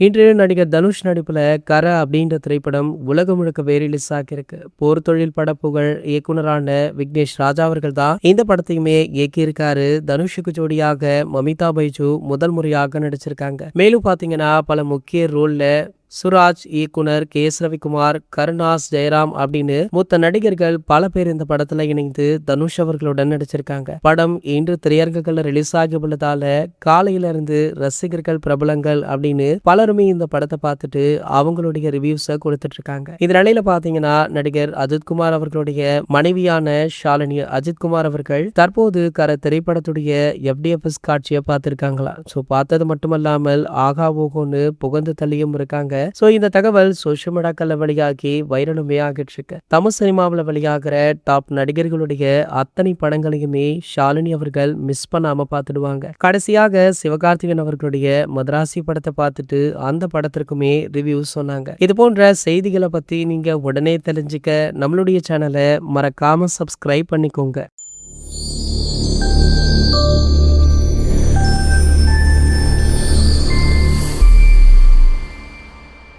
இன்று நடிகர் தனுஷ் நடிப்புல கர அப்படின்ற திரைப்படம் உலகம் முழுக்க ரிலீஸ் ஆகியிருக்கு. போர் தொழில் பட புகழ் இயக்குனரான விக்னேஷ் ராஜா அவர்கள் தான் இந்த படத்தையுமே இயக்கியிருக்காரு. தனுஷுக்கு ஜோடியாக மமிதா பைஜு முதல் முறையாக நடிச்சிருக்காங்க. மேலும் பாத்தீங்கன்னா பல முக்கிய ரோல்ல சுராஜ், இயக்குனர் கே எஸ் ரவிக்குமார், கருணாஸ், ஜெயராம் அப்படின்னு மூத்த நடிகர்கள் பல பேர் இந்த படத்துல இணைந்து தனுஷ் அவர்களுடன் நடிச்சிருக்காங்க. படம் இன்று திரையரங்குகள்ல ரிலீஸ் ஆகி உள்ளதால காலையில இருந்து ரசிகர்கள், பிரபலங்கள் அப்படின்னு பலருமே இந்த படத்தை பார்த்துட்டு அவங்களுடைய ரிவ்யூஸை கொடுத்துட்டு இருக்காங்க. இந்த நிலையில பாத்தீங்கன்னா நடிகர் அஜித்குமார் அவர்களுடைய மனைவியான ஷாலினி அஜித்குமார் அவர்கள் தற்போது கர திரைப்படத்துடைய FDFS காட்சியை பார்த்திருக்காங்களா. ஸோ பார்த்தது மட்டுமல்லாமல் ஆகா ஓகோன்னு புகழ்ந்து தள்ளியும் இருக்காங்க. சோ இந்த தகவல் சோசியல் மீடியாக்கள்ல வெளியாகி வைரலுமே ஆகிட்டு இருக்கு. தமிழ் சினிமாவில் வெளியாகிற டாப் நடிகர்களுடைய அத்தனை படங்களையுமே ஷாலினி அவர்கள் மிஸ் பண்ணாம பார்த்துடுவாங்க. கடைசியாக சிவகார்த்திகேயன் அவர்களுடைய மதராசி படத்தை பார்த்துட்டு அந்த படத்திற்குமே ரிவ்யூ சொன்னாங்க. இது போன்ற செய்திகளை பத்தி நீங்க உடனே தெரிஞ்சுக்க நம்மளுடைய சேனலை மறக்காம சப்ஸ்கிரைப் பண்ணிக்கோங்க.